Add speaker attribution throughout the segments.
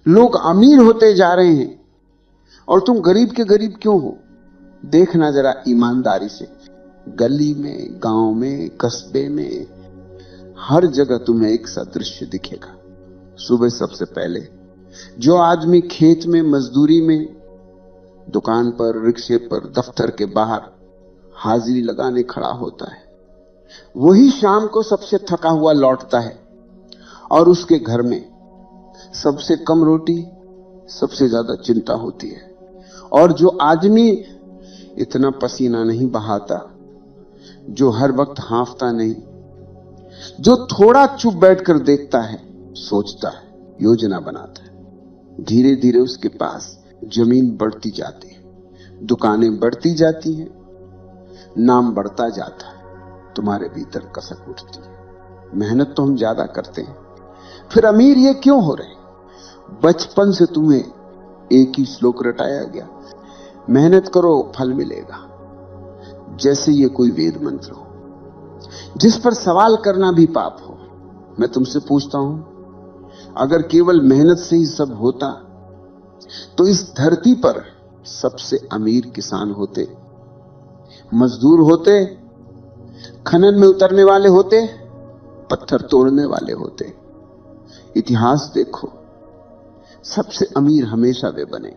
Speaker 1: लोग अमीर होते जा रहे हैं और तुम गरीब के गरीब क्यों हो? देखना जरा ईमानदारी से, गली में, गांव में, कस्बे में, हर जगह तुम्हें एक सा दृश्य दिखेगा। सुबह सबसे पहले जो आदमी खेत में, मजदूरी में, दुकान पर, रिक्शे पर, दफ्तर के बाहर हाजिरी लगाने खड़ा होता है, वही शाम को सबसे थका हुआ लौटता है और उसके घर में सबसे कम रोटी, सबसे ज्यादा चिंता होती है। और जो आदमी इतना पसीना नहीं बहाता, जो हर वक्त हांफता नहीं, जो थोड़ा चुप बैठकर देखता है, सोचता है, योजना बनाता है, धीरे धीरे उसके पास जमीन बढ़ती जाती है, दुकानें बढ़ती जाती हैं, नाम बढ़ता जाता है, तुम्हारे भीतर कसक उठती है। मेहनत तो हम ज्यादा करते हैं, फिर अमीर ये क्यों हो रहे? बचपन से तुम्हें एक ही श्लोक रटाया गया, मेहनत करो फल मिलेगा, जैसे ये कोई वेद मंत्र हो जिस पर सवाल करना भी पाप हो। मैं तुमसे पूछता हूं, अगर केवल मेहनत से ही सब होता तो इस धरती पर सबसे अमीर किसान होते, मजदूर होते, खनन में उतरने वाले होते, पत्थर तोड़ने वाले होते। इतिहास देखो, सबसे अमीर हमेशा वे बने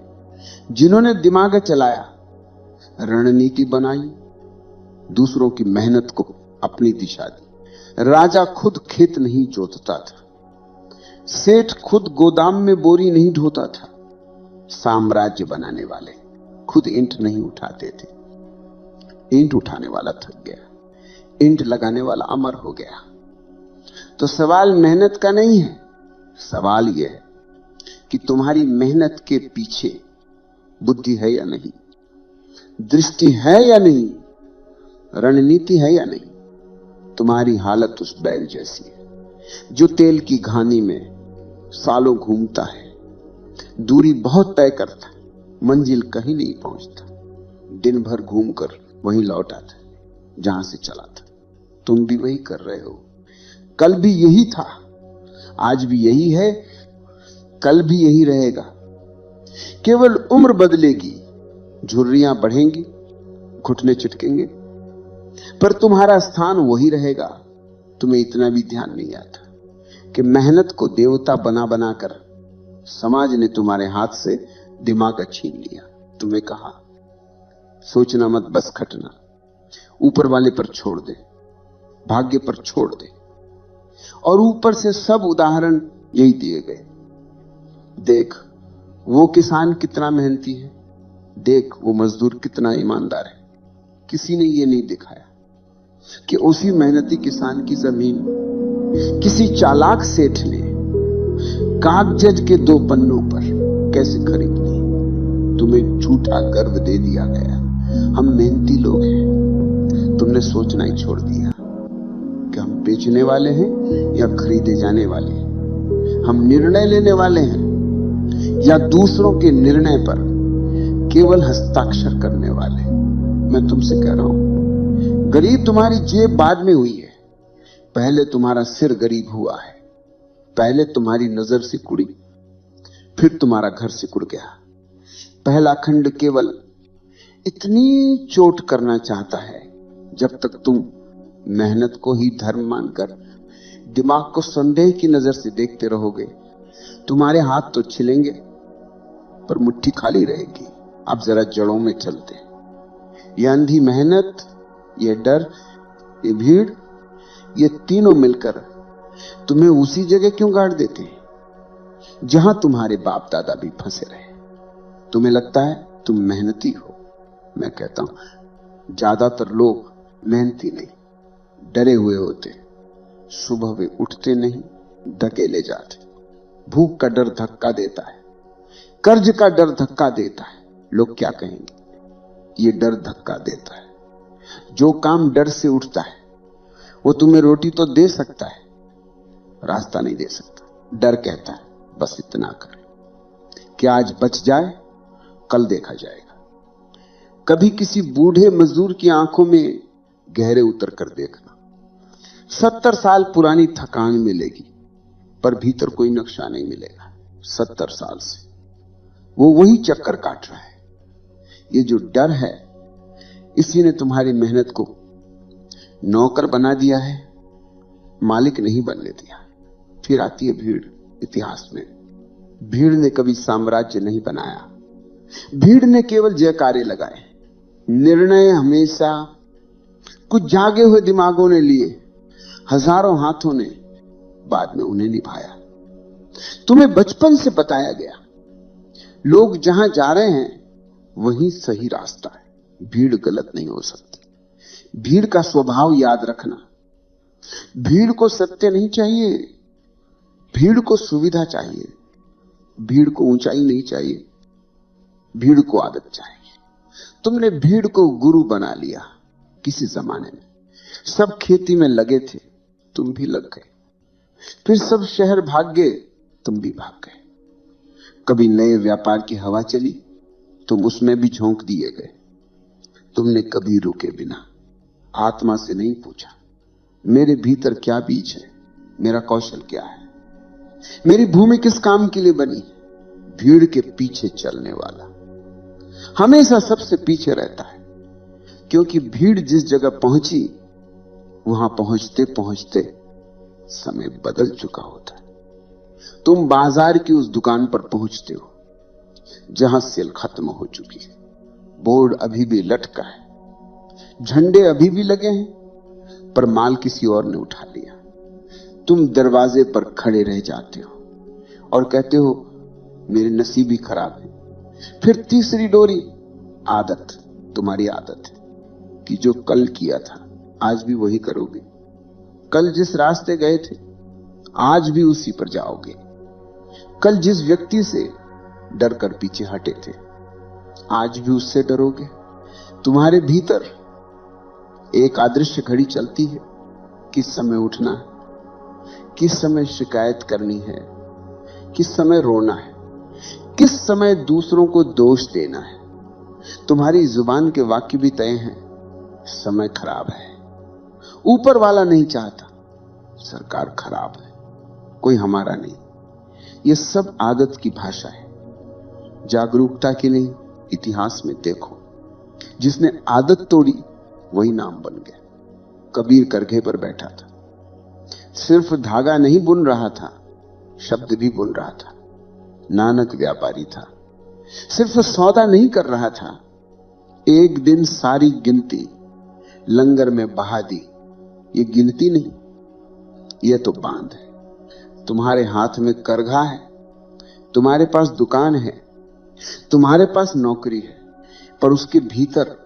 Speaker 1: जिन्होंने दिमाग चलाया, रणनीति बनाई, दूसरों की मेहनत को अपनी दिशा दी। राजा खुद खेत नहीं जोतता था, सेठ खुद गोदाम में बोरी नहीं ढोता था, साम्राज्य बनाने वाले खुद ईंट नहीं उठाते थे। ईंट उठाने वाला थक गया, ईंट लगाने वाला अमर हो गया। तो सवाल मेहनत का नहीं है, सवाल यह है कि तुम्हारी मेहनत के पीछे बुद्धि है या नहीं, दृष्टि है या नहीं, रणनीति है या नहीं। तुम्हारी हालत उस बैल जैसी है जो तेल की घानी में सालों घूमता है, दूरी बहुत तय करता है, मंजिल कहीं नहीं पहुंचता, दिन भर घूमकर वहीं लौट आता जहां से चला था। तुम भी वही कर रहे हो, कल भी यही था, आज भी यही है, कल भी यही रहेगा। केवल उम्र बदलेगी, झुर्रियां बढ़ेंगी, घुटने चिटकेंगे, पर तुम्हारा स्थान वही रहेगा। तुम्हें इतना भी ध्यान नहीं आता कि मेहनत को देवता बना बनाकर समाज ने तुम्हारे हाथ से दिमाग छीन लिया। तुम्हें कहा सोचना मत, बस खटना, ऊपर वाले पर छोड़ दे, भाग्य पर छोड़ दे। और ऊपर से सब उदाहरण यही दिए गए। देख वो किसान कितना मेहनती है, देख वो मजदूर कितना ईमानदार है। किसी ने ये नहीं दिखाया कि उसी मेहनती किसान की जमीन किसी चालाक सेठ ने कागज के 2 पन्नों पर कैसे खरीद ली। तुम्हें झूठा गर्व दे दिया गया, हम मेहनती लोग हैं। तुमने सोचना ही छोड़ दिया कि हम बेचने वाले हैं या खरीदे जाने वाले हैं, हम निर्णय लेने वाले हैं या दूसरों के निर्णय पर केवल हस्ताक्षर करने वाले। मैं तुमसे कह रहा हूं, गरीब तुम्हारी जेब बाद में हुई है, पहले तुम्हारा सिर गरीब हुआ है। पहले तुम्हारी नजर सिकुड़ी, फिर तुम्हारा घर सिकुड़ गया। पहला खंड केवल इतनी चोट करना चाहता है, जब तक तुम मेहनत को ही धर्म मानकर दिमाग को संदेह की नजर से देखते रहोगे, तुम्हारे हाथ तो छिलेंगे पर मुट्ठी खाली रहेगी। अब जरा जड़ों में चलते। ये अंधी मेहनत, ये डर, ये भीड़, ये तीनों मिलकर तुम्हें उसी जगह क्यों गाड़ देते हैं जहां तुम्हारे बाप दादा भी फंसे रहे। तुम्हें लगता है तुम मेहनती हो, मैं कहता हूं ज्यादातर लोग मेहनती नहीं, डरे हुए होते। सुबह वे उठते नहीं, धकेले जाते। भूख का डर धक्का देता है, कर्ज का डर धक्का देता है। लोग क्या कहेंगे, ये डर धक्का देता है। जो काम डर से उठता है वो तुम्हें रोटी तो दे सकता है, रास्ता नहीं दे सकता। डर कहता है बस इतना कर, क्या आज बच जाए, कल देखा जाएगा। कभी किसी बूढ़े मजदूर की आंखों में गहरे उतर कर देखना। 70 साल पुरानी थकान मिलेगी पर भीतर कोई नक्शा नहीं मिलेगा। 70 साल से वो वही चक्कर काट रहा है। ये जो डर है, इसी ने तुम्हारी मेहनत को नौकर बना दिया है, मालिक नहीं बनने दिया। फिर आती है भीड़। इतिहास में भीड़ ने कभी साम्राज्य नहीं बनाया, भीड़ ने केवल जयकारे लगाए। निर्णय हमेशा कुछ जागे हुए दिमागों ने लिए, हजारों हाथों ने बाद में उन्हें निभाया। तुम्हें बचपन से बताया गया, लोग जहां जा रहे हैं वही सही रास्ता है, भीड़ गलत नहीं हो सकती। भीड़ का स्वभाव याद रखना। भीड़ को सत्य नहीं चाहिए, भीड़ को सुविधा चाहिए, भीड़ को ऊंचाई नहीं चाहिए, भीड़ को आदत चाहिए। तुमने भीड़ को गुरु बना लिया। किसी जमाने में सब खेती में लगे थे, तुम भी लग गए। फिर सब शहर भाग गए, तुम भी भाग गए। कभी नए व्यापार की हवा चली, तुम उसमें भी झोंक दिए गए। तुमने कभी रुके बिना आत्मा से नहीं पूछा, मेरे भीतर क्या बीज है, मेरा कौशल क्या है, मेरी भूमि किस काम के लिए बनी। भीड़ के पीछे चलने वाला हमेशा सबसे पीछे रहता है, क्योंकि भीड़ जिस जगह पहुंची वहां पहुंचते पहुंचते समय बदल चुका होता है। तुम बाजार की उस दुकान पर पहुंचते हो जहां सेल खत्म हो चुकी है, बोर्ड अभी भी लटका है, झंडे अभी भी लगे हैं, पर माल किसी और ने उठा लिया। तुम दरवाजे पर खड़े रह जाते हो और कहते हो मेरे नसीब ही खराब है। फिर तीसरी डोरी आदत, तुम्हारी आदत है कि जो कल किया था आज भी वही करोगे। कल जिस रास्ते गए थे आज भी उसी पर जाओगे। कल जिस व्यक्ति से डर कर पीछे हटे थे आज भी उससे डरोगे। तुम्हारे भीतर एक अदृश्य घड़ी चलती है, किस समय उठना है, किस समय शिकायत करनी है, किस समय रोना है, किस समय दूसरों को दोष देना है। तुम्हारी जुबान के वाक्य भी तय हैं, समय खराब है, ऊपर वाला नहीं चाहता, सरकार खराब है, कोई हमारा नहीं। ये सब आदत की भाषा है, जागरूकता की नहीं। इतिहास में देखो, जिसने आदत तोड़ी वही नाम बन गया। कबीर करघे पर बैठा था, सिर्फ धागा नहीं बुन रहा था, शब्द भी बुन रहा था। नानक व्यापारी था, सिर्फ सौदा नहीं कर रहा था, एक दिन सारी गिनती लंगर में बहा दी। ये गिनती नहीं, ये तो बांध है। तुम्हारे हाथ में करघा है, तुम्हारे पास दुकान है, तुम्हारे पास नौकरी है, पर उसके भीतर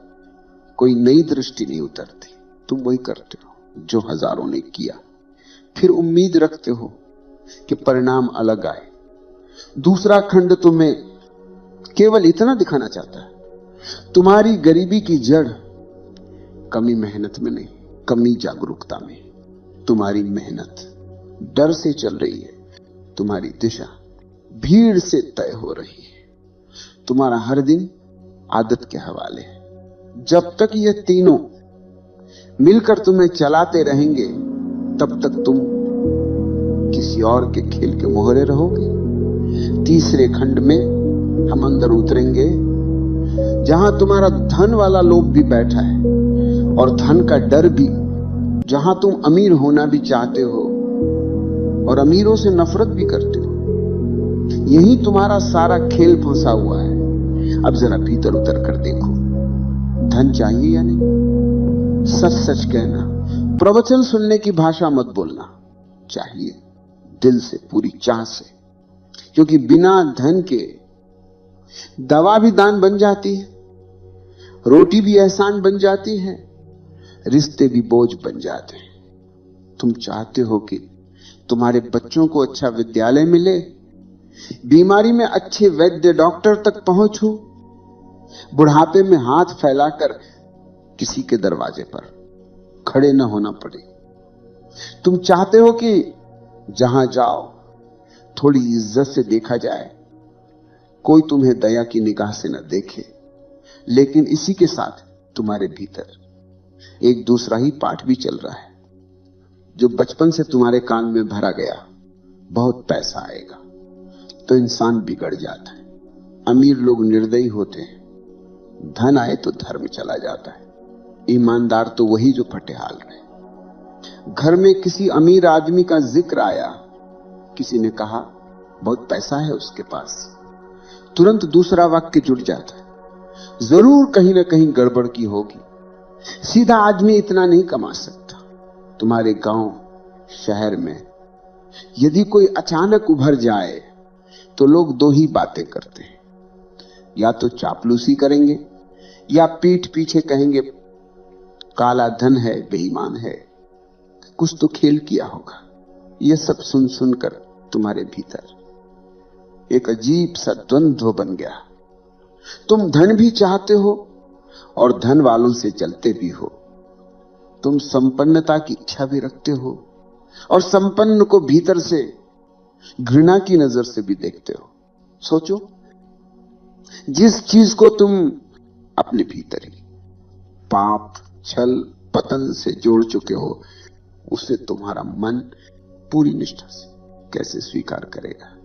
Speaker 1: कोई नई दृष्टि नहीं उतरती। तुम वही करते हो जो हजारों ने किया, फिर उम्मीद रखते हो कि परिणाम अलग आए। दूसरा खंड तुम्हें केवल इतना दिखाना चाहता है, तुम्हारी गरीबी की जड़ कमी मेहनत में नहीं, कमी जागरूकता में। तुम्हारी मेहनत डर से चल रही है, तुम्हारी दिशा भीड़ से तय हो रही है। तुम्हारा हर दिन आदत के हवाले है। जब तक ये तीनों मिलकर तुम्हें चलाते रहेंगे तब तक तुम किसी और के खेल के मोहरे रहोगे। तीसरे खंड में हम अंदर उतरेंगे जहां तुम्हारा धन वाला लोभ भी बैठा है और धन का डर भी, जहां तुम अमीर होना भी चाहते हो और अमीरों से नफरत भी करते हो। यही तुम्हारा सारा खेल फंसा हुआ है। अब जरा भीतर उतर कर देखो, धन चाहिए या नहीं? सच सच कहना, प्रवचन सुनने की भाषा मत बोलना। चाहिए दिल से, पूरी चाह से, क्योंकि बिना धन के दवा भी दान बन जाती है, रोटी भी एहसान बन जाती है, रिश्ते भी बोझ बन जाते हैं। तुम चाहते हो कि तुम्हारे बच्चों को अच्छा विद्यालय मिले, बीमारी में अच्छे वैद्य डॉक्टर तक पहुंच हो, बुढ़ापे में हाथ फैलाकर किसी के दरवाजे पर खड़े न होना पड़े। तुम चाहते हो कि जहां जाओ थोड़ी इज्जत से देखा जाए, कोई तुम्हें दया की निगाह से न देखे। लेकिन इसी के साथ तुम्हारे भीतर एक दूसरा ही पाठ भी चल रहा है, जो बचपन से तुम्हारे कान में भरा गया। बहुत पैसा आएगा तो इंसान बिगड़ जाता है। अमीर लोग निर्दयी होते हैं, धन आए तो धर्म चला जाता है। ईमानदार तो वही जो फटेहाल रहे। घर में किसी अमीर आदमी का जिक्र आया, किसी ने कहा बहुत पैसा है उसके पास, तुरंत दूसरा वाक्य जुड़ जाता है, जरूर कहीं ना कहीं गड़बड़ की होगी, सीधा आदमी इतना नहीं कमा सकता। तुम्हारे गांव शहर में यदि कोई अचानक उभर जाए तो लोग दो ही बातें करते हैं, या तो चापलूसी करेंगे या पीठ पीछे कहेंगे काला धन है, बेईमान है, कुछ तो खेल किया होगा। यह सब सुन सुनकर तुम्हारे भीतर एक अजीब सा द्वंद्व बन गया। तुम धन भी चाहते हो और धन वालों से चलते भी हो। तुम संपन्नता की इच्छा भी रखते हो और संपन्न को भीतर से घृणा की नजर से भी देखते हो। सोचो, जिस चीज को तुम अपने भीतर ही पाप, छल, पतन से जोड़ चुके हो, उसे तुम्हारा मन पूरी निष्ठा से कैसे स्वीकार करेगा।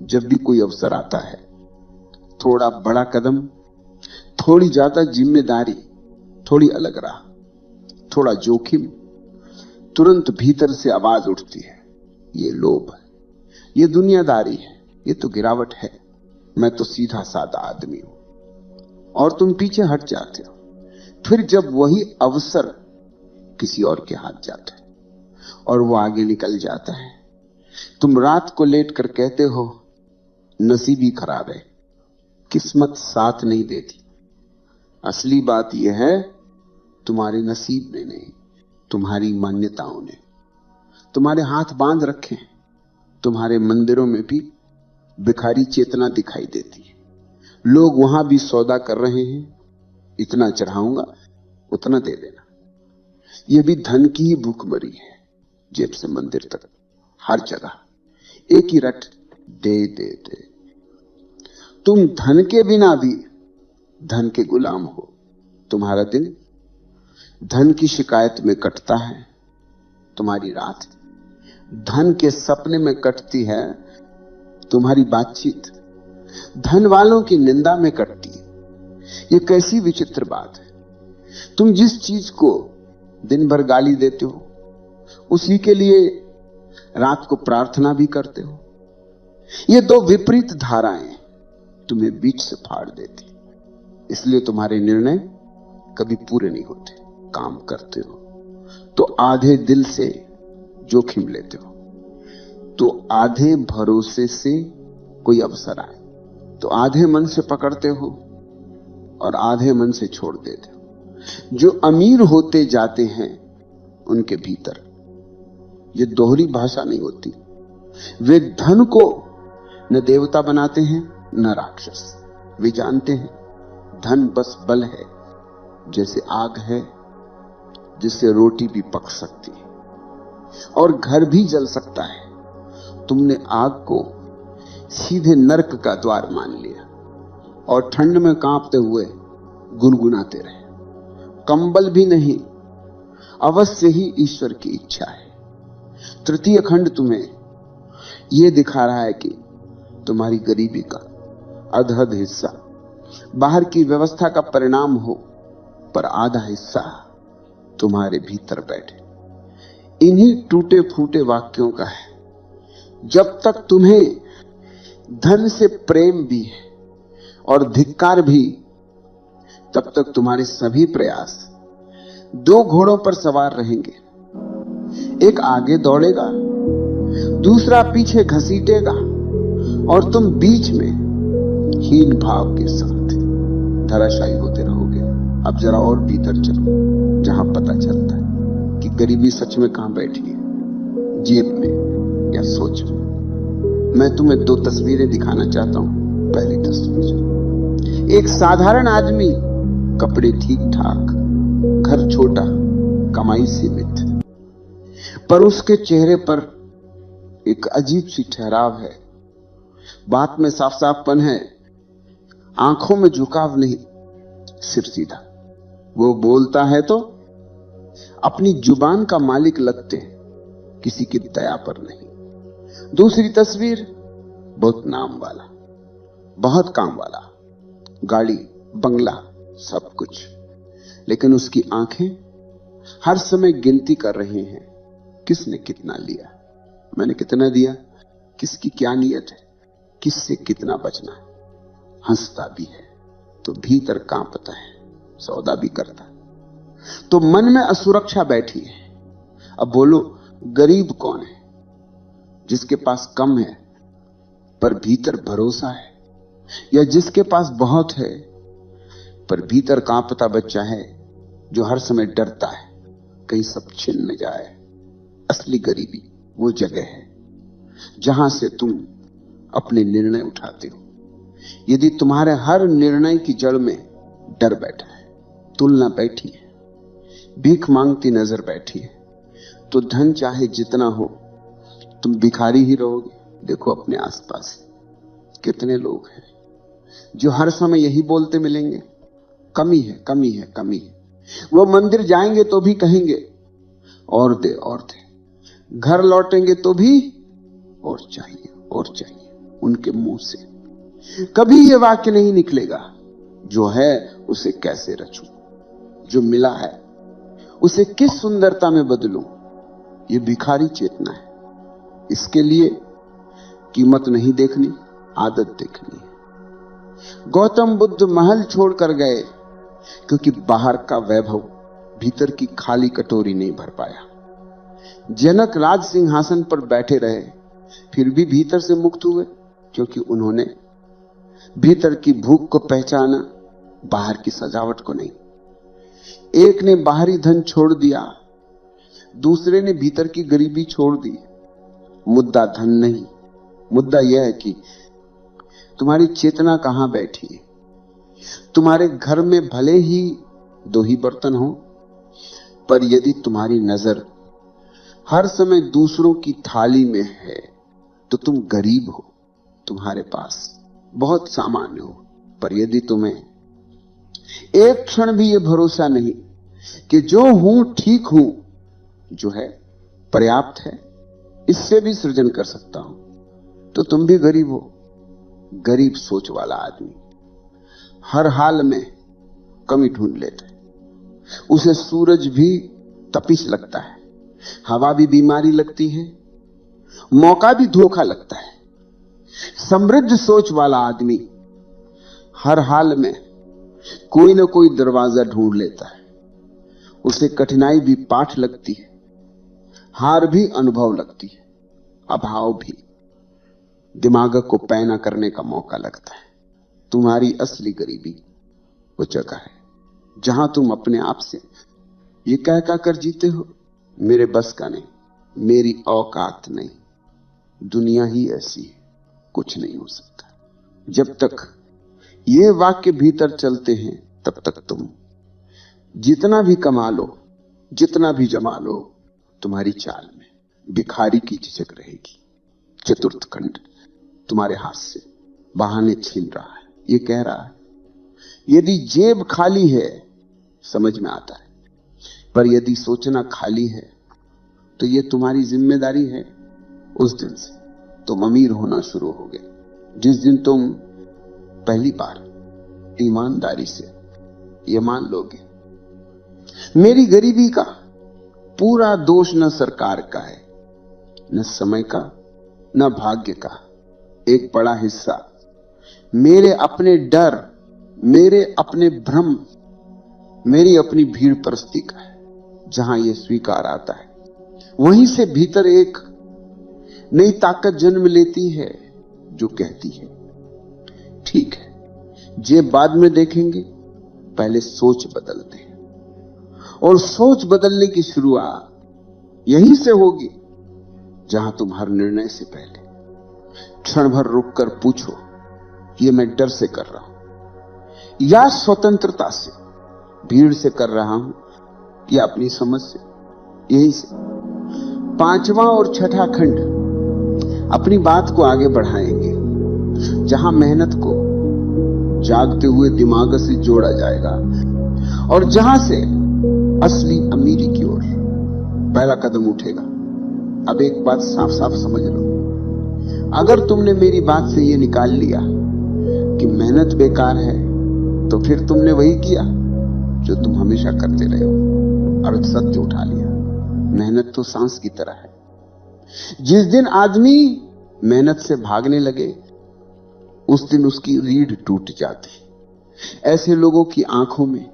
Speaker 1: जब भी कोई अवसर आता है, थोड़ा बड़ा कदम, थोड़ी ज्यादा जिम्मेदारी, थोड़ी अलग राह, थोड़ा जोखिम, तुरंत भीतर से आवाज उठती है, ये लोभ है, ये दुनियादारी है, ये तो गिरावट है, मैं तो सीधा साधा आदमी हूं। और तुम पीछे हट जाते हो। फिर जब वही अवसर किसी और के हाथ जाता है और वो आगे निकल जाता है, तुम रात को लेटकर कहते हो नसीब ही खराब है, किस्मत साथ नहीं देती। असली बात यह है, तुम्हारे नसीब ने नहीं, तुम्हारी मान्यताओं ने तुम्हारे हाथ बांध रखे हैं। तुम्हारे मंदिरों में भी भिखारी चेतना दिखाई देती है। लोग वहां भी सौदा कर रहे हैं, इतना चढ़ाऊंगा उतना दे देना। यह भी धन की ही भूखमरी है। जेब से मंदिर तक हर जगह एक ही रट, दे दे दे। तुम धन के बिना भी धन के गुलाम हो। तुम्हारा दिन धन की शिकायत में कटता है, तुम्हारी रात धन के सपने में कटती है, तुम्हारी बातचीत धन वालों की निंदा में कटती है। ये कैसी विचित्र बात है। तुम जिस चीज को दिन भर गाली देते हो, उसी के लिए रात को प्रार्थना भी करते हो। ये दो विपरीत धाराएं तुम्हें बीच से फाड़ देती, इसलिए तुम्हारे निर्णय कभी पूरे नहीं होते। काम करते हो तो आधे दिल से जोखिम लेते हो, तो आधे भरोसे से कोई अवसर आए तो आधे मन से पकड़ते हो और आधे मन से छोड़ देते हो। जो अमीर होते जाते हैं उनके भीतर ये दोहरी भाषा नहीं होती। वे धन को न देवता बनाते हैं न राक्षस। वे जानते हैं धन बस बल है, जैसे आग है जिससे रोटी भी पक सकती है और घर भी जल सकता है। तुमने आग को सीधे नरक का द्वार मान लिया और ठंड में कांपते हुए गुनगुनाते रहे। कंबल भी नहीं, अवश्य ही ईश्वर की इच्छा है। तृतीय खंड तुम्हें यह दिखा रहा है कि तुम्हारी गरीबी का अधहद हिस्सा बाहर की व्यवस्था का परिणाम हो, पर आधा हिस्सा तुम्हारे भीतर बैठे। इन्हीं टूटे फूटे वाक्यों का है। जब तक तुम्हें धन से प्रेम भी है और धिक्कार भी, तब तक तुम्हारे सभी प्रयास दो घोड़ों पर सवार रहेंगे। एक आगे दौड़ेगा, दूसरा पीछे घसीटेगा और तुम बीच में हीन भाव के साथ धराशायी होते रहोगे। अब जरा और भीतर चलो, जहां पता चलता है कि गरीबी सच में कहां बैठी है, जेब में या सोच में। मैं तुम्हें दो तस्वीरें दिखाना चाहता हूं। पहली तस्वीर, एक साधारण आदमी, कपड़े ठीक ठाक, घर छोटा, कमाई सीमित, पर उसके चेहरे पर एक अजीब सी ठहराव है। बात में साफ साफपन है, आंखों में झुकाव नहीं, सिर सीधा। वो बोलता है तो अपनी जुबान का मालिक लगते हैं, किसी की दया पर नहीं। दूसरी तस्वीर, बहुत नाम वाला, बहुत काम वाला, गाड़ी, बंगला, सब कुछ, लेकिन उसकी आंखें हर समय गिनती कर रही हैं, किसने कितना लिया, मैंने कितना दिया, किसकी क्या नियत है, किससे कितना बचना है। हंसता भी है तो भीतर कांपता है, सौदा भी करता है। तो मन में असुरक्षा बैठी है। अब बोलो, गरीब कौन है? जिसके पास कम है पर भीतर भरोसा है, या जिसके पास बहुत है पर भीतर कांपता बच्चा है, जो हर समय डरता है कहीं सब छिन न जाए। असली गरीबी वो जगह है जहां से तुम अपने निर्णय उठाते हो। यदि तुम्हारे हर निर्णय की जड़ में डर बैठा है, तुलना बैठी है, भीख मांगती नजर बैठी है, तो धन चाहे जितना हो तुम भिखारी ही रहोगे। देखो अपने आसपास कितने लोग हैं जो हर समय यही बोलते मिलेंगे, कमी है, कमी है, कमी है। वो मंदिर जाएंगे तो भी कहेंगे और दे, और दे। घर लौटेंगे तो भी और चाहिए, और चाहिए। उनके मुंह से कभी ये वाक्य नहीं निकलेगा, जो है उसे कैसे रचूं, जो मिला है उसे किस सुंदरता में बदलूं। ये भिखारी चेतना है। इसके लिए कीमत नहीं देखनी, आदत देखनी है। गौतम बुद्ध महल छोड़कर गए क्योंकि बाहर का वैभव भीतर की खाली कटोरी नहीं भर पाया। जनक राज सिंहासन पर बैठे रहे, फिर भी भीतर से मुक्त हुए क्योंकि उन्होंने भीतर की भूख को पहचाना, बाहर की सजावट को नहीं। एक ने बाहरी धन छोड़ दिया, दूसरे ने भीतर की गरीबी छोड़ दी। मुद्दा धन नहीं, मुद्दा यह है कि तुम्हारी चेतना कहां बैठी है। तुम्हारे घर में भले ही 2 ही बर्तन हो, पर यदि तुम्हारी नजर हर समय दूसरों की थाली में है तो तुम गरीब हो। तुम्हारे पास बहुत सामान्य हो, पर यदि तुम्हें एक क्षण भी यह भरोसा नहीं कि जो हूं ठीक हूं, जो है पर्याप्त है, इससे भी सृजन कर सकता हूं, तो तुम भी गरीब हो। गरीब सोच वाला आदमी हर हाल में कमी ढूंढ लेता है। उसे सूरज भी तपिश लगता है, हवा भी बीमारी लगती है, मौका भी धोखा लगता है। समृद्ध सोच वाला आदमी हर हाल में कोई ना कोई दरवाजा ढूंढ लेता है। उसे कठिनाई भी पाठ लगती है, हार भी अनुभव लगती है, अभाव भी दिमाग को पैना करने का मौका लगता है। तुम्हारी असली गरीबी वो जगह है जहां तुम अपने आप से ये कह कर जीते हो, मेरे बस का नहीं, मेरी औकात नहीं, दुनिया ही ऐसी है, कुछ नहीं हो सकता। जब तक ये वाक्य भीतर चलते हैं तब तक तुम जितना भी कमा लो, जितना भी जमा लो, तुम्हारी चाल में भिखारी की झिझक रहेगी। चतुर्थ खंड तुम्हारे हाथ से बहाने छीन रहा है। ये कह रहा है यदि जेब खाली है समझ में आता है, पर यदि सोचना खाली है तो ये तुम्हारी जिम्मेदारी है। उस दिन से तुम अमीर होना शुरू हो गए जिस दिन तुम पहली बार ईमानदारी से ये मान लोगे, मेरी गरीबी का पूरा दोष न सरकार का है, न समय का, न भाग्य का। एक बड़ा हिस्सा मेरे अपने डर, मेरे अपने भ्रम, मेरी अपनी भीड़ परस्ती का है। जहां यह स्वीकार आता है वहीं से भीतर एक नई ताकत जन्म लेती है जो कहती है ठीक है, जे बाद में देखेंगे, पहले सोच बदलते हैं। और सोच बदलने की शुरुआत यहीं से होगी जहां तुम हर निर्णय से पहले क्षण भर रुककर पूछो, ये मैं डर से कर रहा हूं या स्वतंत्रता से, भीड़ से कर रहा हूं या अपनी समझ से। यही से 5वां और 6ठा खंड अपनी बात को आगे बढ़ाएंगे, जहां मेहनत को जागते हुए दिमाग से जोड़ा जाएगा और जहां से असली अमीरी की ओर पहला कदम उठेगा। अब एक बात साफ साफ समझ लो, अगर तुमने मेरी बात से ये निकाल लिया कि मेहनत बेकार है, तो फिर तुमने वही किया जो तुम हमेशा करते रहे हो और सत्य उठा लिया। मेहनत तो सांस की तरह है। जिस दिन आदमी मेहनत से भागने लगे, उस दिन उसकी रीढ़ टूट जाती। ऐसे लोगों की आंखों में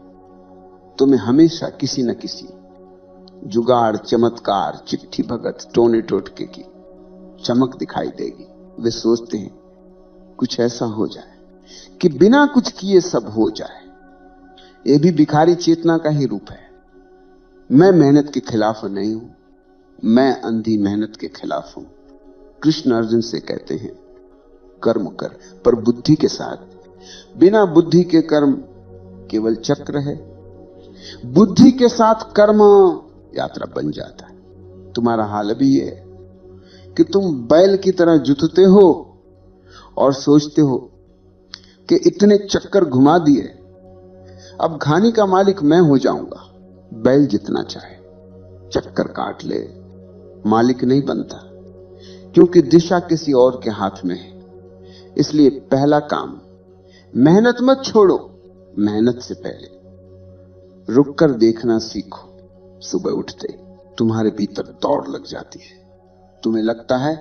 Speaker 1: तुम्हें हमेशा किसी न किसी जुगाड़, चमत्कार, चिट्ठी भगत, टोने टोटके की चमक दिखाई देगी। वे सोचते हैं कुछ ऐसा हो जाए कि बिना कुछ किए सब हो जाए। यह भी भिखारी चेतना का ही रूप है। मैं मेहनत के खिलाफ नहीं हूं, मैं अंधी मेहनत के खिलाफ हूं। कृष्ण अर्जुन से कहते हैं कर्म कर, पर बुद्धि के साथ। बिना बुद्धि के कर्म केवल चक्र है, बुद्धि के साथ कर्म यात्रा बन जाता है। तुम्हारा हाल अभी यह है कि तुम बैल की तरह जुतते हो और सोचते हो कि इतने चक्कर घुमा दिए, अब घानी का मालिक मैं हो जाऊंगा। बैल जितना चाहे चक्कर काट ले, मालिक नहीं बनता, क्योंकि दिशा किसी और के हाथ में है। इसलिए पहला काम, मेहनत मत छोड़ो। मेहनत से पहले रुक कर देखना सीखो। सुबह उठते तुम्हारे भीतर दौड़ लग जाती है। तुम्हें लगता है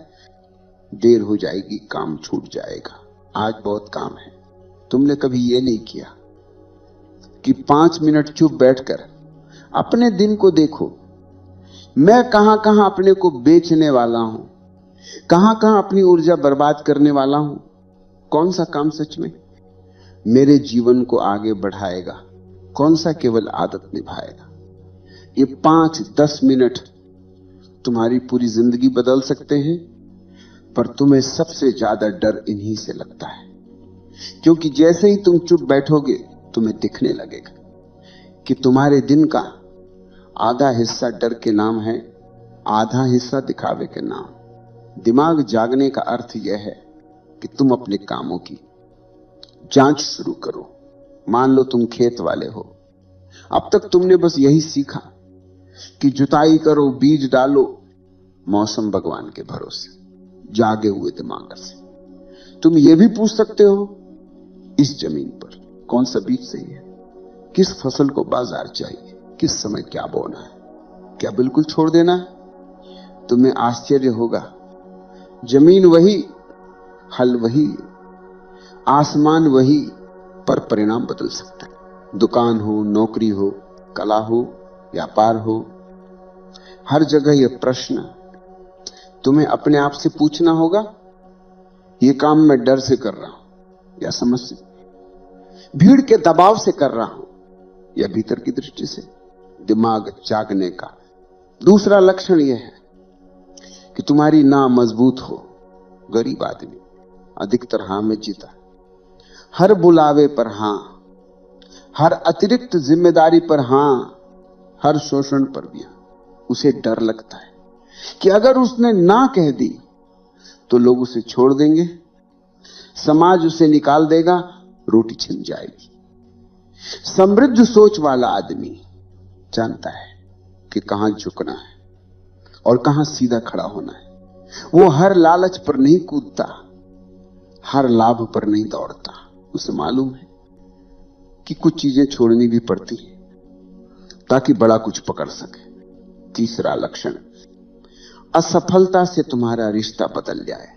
Speaker 1: देर हो जाएगी, काम छूट जाएगा, आज बहुत काम है। तुमने कभी यह नहीं किया कि 5 मिनट चुप बैठकर अपने दिन को देखो। मैं कहां कहां अपने को बेचने वाला हूं, कहां कहां अपनी ऊर्जा बर्बाद करने वाला हूं। कौन सा काम सच में मेरे जीवन को आगे बढ़ाएगा, कौन सा केवल आदत निभाएगा। ये 5-10 मिनट तुम्हारी पूरी जिंदगी बदल सकते हैं। पर तुम्हें सबसे ज्यादा डर इन्हीं से लगता है, क्योंकि जैसे ही तुम चुप बैठोगे तुम्हें दिखने लगेगा कि तुम्हारे दिन का आधा हिस्सा डर के नाम है, आधा हिस्सा दिखावे के नाम। दिमाग जागने का अर्थ यह है कि तुम अपने कामों की जांच शुरू करो। मान लो तुम खेत वाले हो, अब तक तुमने बस यही सीखा कि जुताई करो, बीज डालो, मौसम भगवान के भरोसे। जागे हुए दिमाग से तुम ये भी पूछ सकते हो इस जमीन पर कौन सा बीज सही है, किस फसल को बाजार चाहिए, किस समय क्या बोना है, क्या बिल्कुल छोड़ देना है। तुम्हें आश्चर्य होगा, जमीन वही, हल वही, आसमान वही, पर परिणाम बदल सकता है। दुकान हो, नौकरी हो, कला हो, व्यापार हो, हर जगह यह प्रश्न तुम्हें अपने आप से पूछना होगा, यह काम मैं डर से कर रहा हूं या समझ से, भीड़ के दबाव से कर रहा हूं या भीतर की दृष्टि से। दिमाग जागने का दूसरा लक्षण यह है कि तुम्हारी ना मजबूत हो। गरीब आदमी अधिकतर हां में जीता, हर बुलावे पर हां, हर अतिरिक्त जिम्मेदारी पर हां, हर शोषण पर भी हां। उसे डर लगता है कि अगर उसने ना कह दी तो लोग उसे छोड़ देंगे, समाज उसे निकाल देगा, रोटी छिन जाएगी। समृद्ध सोच वाला आदमी जानता है कि कहां झुकना है और कहां सीधा खड़ा होना है। वो हर लालच पर नहीं कूदता, हर लाभ पर नहीं दौड़ता। उसे मालूम है कि कुछ चीजें छोड़नी भी पड़ती है ताकि बड़ा कुछ पकड़ सके। तीसरा लक्षण, असफलता से तुम्हारा रिश्ता बदल जाए।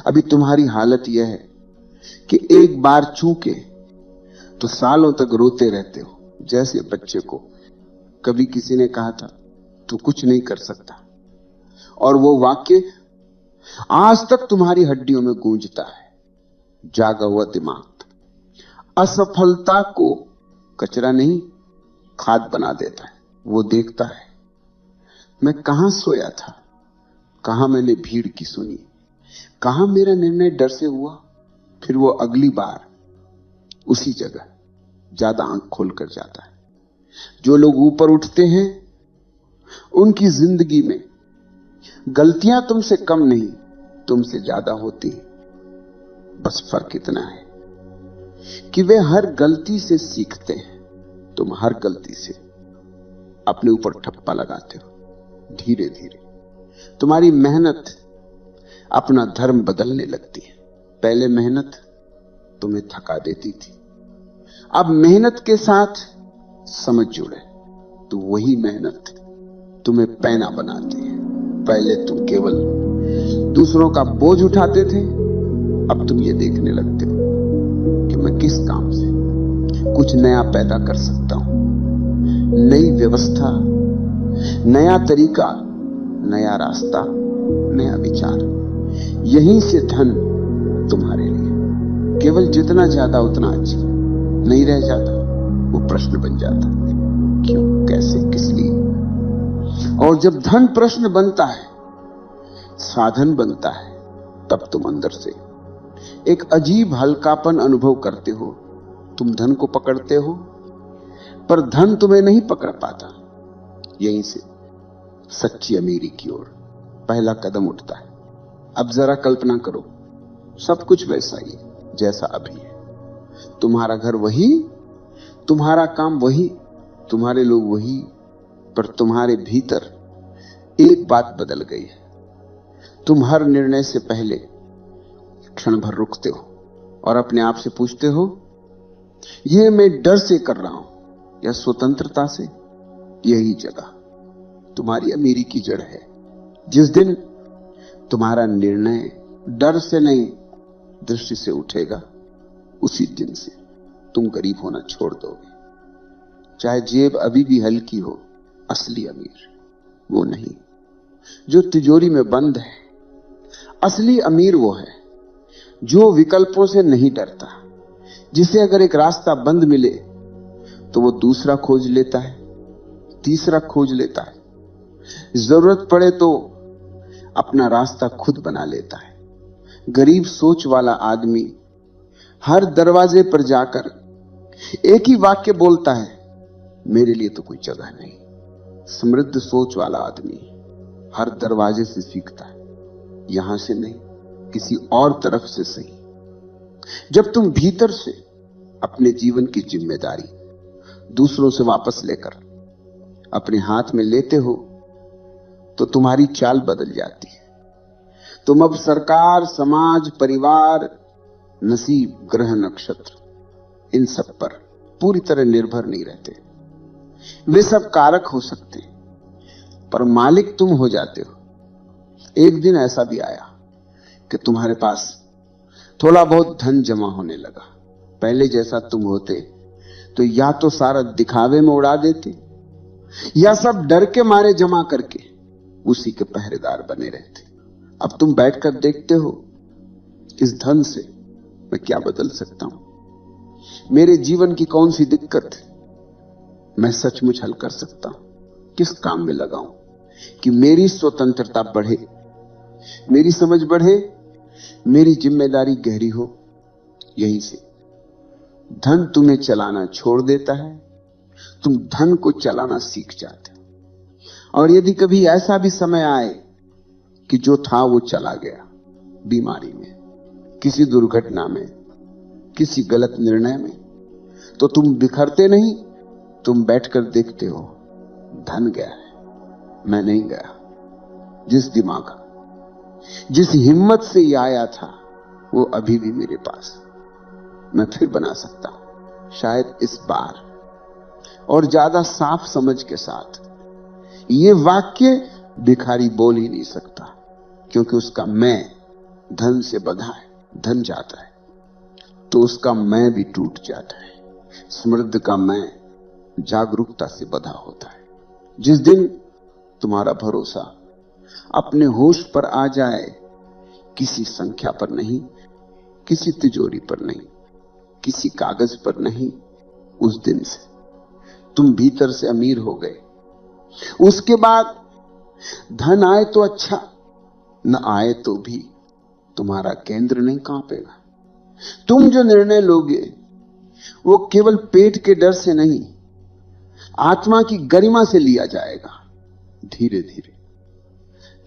Speaker 1: अभी तुम्हारी हालत यह है कि एक बार चूके तो सालों तक रोते रहते हो। जैसे बच्चे को कभी किसी ने कहा था तू कुछ नहीं कर सकता, और वो वाक्य आज तक तुम्हारी हड्डियों में गूंजता है। जागा हुआ दिमाग असफलता को कचरा नहीं, खाद बना देता है। वो देखता है मैं कहां सोया था, कहां मैंने भीड़ की सुनी, कहां मेरा निर्णय डर से हुआ। फिर वो अगली बार उसी जगह ज्यादा आंख खोलकर जाता है। जो लोग ऊपर उठते हैं उनकी जिंदगी में गलतियां तुमसे कम नहीं, तुमसे ज्यादा होती हैं। बस फर्क इतना है कि वे हर गलती से सीखते हैं, तुम हर गलती से अपने ऊपर ठप्पा लगाते हो। धीरे धीरे तुम्हारी मेहनत अपना धर्म बदलने लगती है। पहले मेहनत तुम्हें थका देती थी, अब मेहनत के साथ समझ जुड़े तो वही मेहनत तुम्हें पैना बनाती है। पहले तुम केवल दूसरों का बोझ उठाते थे, अब तुम ये देखने लगते हो कि मैं किस काम से कुछ नया पैदा कर सकता हूं। नई व्यवस्था, नया तरीका, नया रास्ता, नया विचार, यहीं से धन तुम्हारे लिए केवल जितना ज्यादा उतना अच्छा नहीं रह जाता, वो प्रश्न बन जाता। क्यों, कैसे, किस लिए? और जब धन प्रश्न बनता है, साधन बनता है, तब तुम अंदर से एक अजीब हल्कापन अनुभव करते हो। तुम धन को पकड़ते हो पर धन तुम्हें नहीं पकड़ पाता। यहीं से सच्ची अमीरी की ओर पहला कदम उठता है। अब जरा कल्पना करो, सब कुछ वैसा ही है जैसा अभी है। तुम्हारा घर वही, तुम्हारा काम वही, तुम्हारे लोग वही, पर तुम्हारे भीतर एक बात बदल गई है। तुम हर निर्णय से पहले क्षण भर रुकते हो और अपने आप से पूछते हो, यह मैं डर से कर रहा हूं या स्वतंत्रता से? यही जगह तुम्हारी अमीरी की जड़ है। जिस दिन तुम्हारा निर्णय डर से नहीं दृष्टि से उठेगा, उसी दिन से तुम गरीब होना छोड़ दोगे। चाहे जेब अभी भी हल्की हो, असली अमीर वो नहीं जो तिजोरी में बंद है। असली अमीर वो है जो विकल्पों से नहीं डरता, जिसे अगर एक रास्ता बंद मिले तो वो दूसरा खोज लेता है, तीसरा खोज लेता है, जरूरत पड़े तो अपना रास्ता खुद बना लेता है। गरीब सोच वाला आदमी हर दरवाजे पर जाकर एक ही वाक्य बोलता है, मेरे लिए तो कोई जगह नहीं। समृद्ध सोच वाला आदमी हर दरवाजे से सीखता है, यहां से नहीं, किसी और तरफ से सही। जब तुम भीतर से अपने जीवन की जिम्मेदारी दूसरों से वापस लेकर अपने हाथ में लेते हो, तो तुम्हारी चाल बदल जाती है। तुम अब सरकार, समाज, परिवार, नसीब, ग्रह, नक्षत्र, इन सब पर पूरी तरह निर्भर नहीं रहते। वे सब कारक हो सकते हैं, पर मालिक तुम हो जाते हो। एक दिन ऐसा भी आया कि तुम्हारे पास थोड़ा बहुत धन जमा होने लगा। पहले जैसा तुम होते तो या तो सारा दिखावे में उड़ा देते, या सब डर के मारे जमा करके उसी के पहरेदार बने रहते। अब तुम बैठकर देखते हो, इस धन से मैं क्या बदल सकता हूं, मेरे जीवन की कौन सी दिक्कत मैं सचमुच हल कर सकता हूं, किस काम में लगाऊं कि मेरी स्वतंत्रता बढ़े, मेरी समझ बढ़े, मेरी जिम्मेदारी गहरी हो। यहीं से धन तुम्हें चलाना छोड़ देता है, तुम धन को चलाना सीख जाते हो। और यदि कभी ऐसा भी समय आए कि जो था वो चला गया, बीमारी में, किसी दुर्घटना में, किसी गलत निर्णय में, तो तुम बिखरते नहीं, तुम बैठकर देखते हो, धन गया है, मैं नहीं गया। जिस दिमाग, जिस हिम्मत से ये आया था, वो अभी भी मेरे पास, मैं फिर बना सकता हूं, शायद इस बार और ज्यादा साफ समझ के साथ। ये वाक्य भिखारी बोल ही नहीं सकता, क्योंकि उसका मैं धन से बंधा है। धन जाता है तो उसका मैं भी टूट जाता है। समृद्ध का मैं जागरूकता से बंधा होता है। जिस दिन तुम्हारा भरोसा अपने होश पर आ जाए, किसी संख्या पर नहीं, किसी तिजोरी पर नहीं, किसी कागज पर नहीं, उस दिन से तुम भीतर से अमीर हो गए। उसके बाद धन आए तो अच्छा, न आए तो भी तुम्हारा केंद्र नहीं कांपेगा। तुम जो निर्णय लोगे वो केवल पेट के डर से नहीं, आत्मा की गरिमा से लिया जाएगा। धीरे धीरे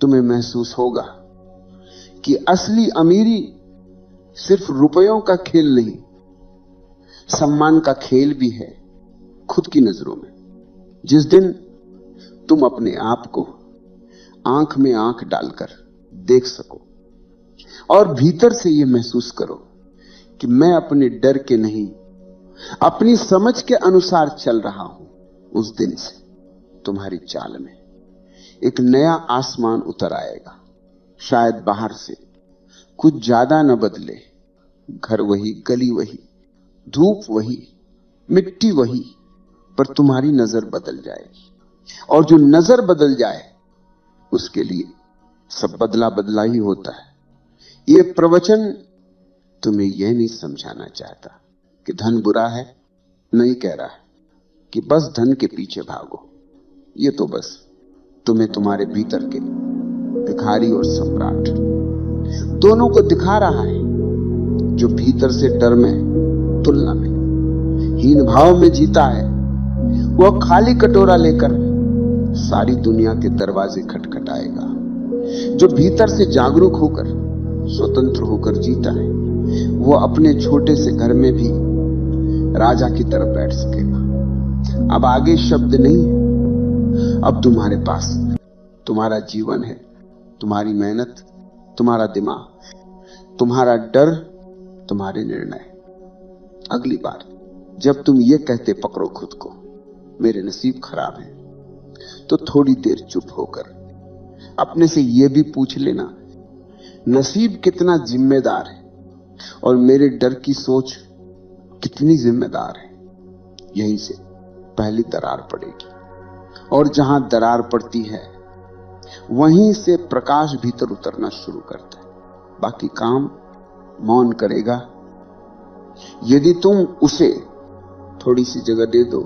Speaker 1: तुम्हें महसूस होगा कि असली अमीरी सिर्फ रुपयों का खेल नहीं, सम्मान का खेल भी है, खुद की नजरों में। जिस दिन तुम अपने आप को आंख में आंख डालकर देख सको और भीतर से ये महसूस करो कि मैं अपने डर के नहीं, अपनी समझ के अनुसार चल रहा हूं। उस दिन से तुम्हारी चाल में एक नया आसमान उतर आएगा। शायद बाहर से कुछ ज्यादा न बदले, घर वही, गली वही, धूप वही, मिट्टी वही, पर तुम्हारी नजर बदल जाएगी। और जो नजर बदल जाए उसके लिए सब बदला बदला ही होता है। ये प्रवचन तुम्हें यह नहीं समझाना चाहता कि धन बुरा है, नहीं कह रहा है कि बस धन के पीछे भागो। ये तो बस तुम्हें तुम्हारे भीतर के भिखारी और सम्राट दोनों को दिखा रहा है। जो भीतर से डर में, तुलना में, हीन भाव में जीता है, वह खाली कटोरा लेकर सारी दुनिया के दरवाजे खटखटाएगा। जो भीतर से जागरूक होकर, स्वतंत्र होकर जीता है, वो अपने छोटे से घर में भी राजा की तरफ बैठ सकेगा। अब आगे शब्द नहीं है, अब तुम्हारे पास तुम्हारा जीवन है, तुम्हारी मेहनत, तुम्हारा दिमाग, तुम्हारा डर, तुम्हारे निर्णय। अगली बार जब तुम ये कहते पकड़ो खुद को, मेरे नसीब खराब है, तो थोड़ी देर चुप होकर अपने से यह भी पूछ लेना, नसीब कितना जिम्मेदार है और मेरे डर की सोच कितनी जिम्मेदार है। यहीं से पहली दरार पड़ेगी, और जहां दरार पड़ती है वहीं से प्रकाश भीतर उतरना शुरू करता है। बाकी काम मौन करेगा, यदि तुम उसे थोड़ी सी जगह दे दो।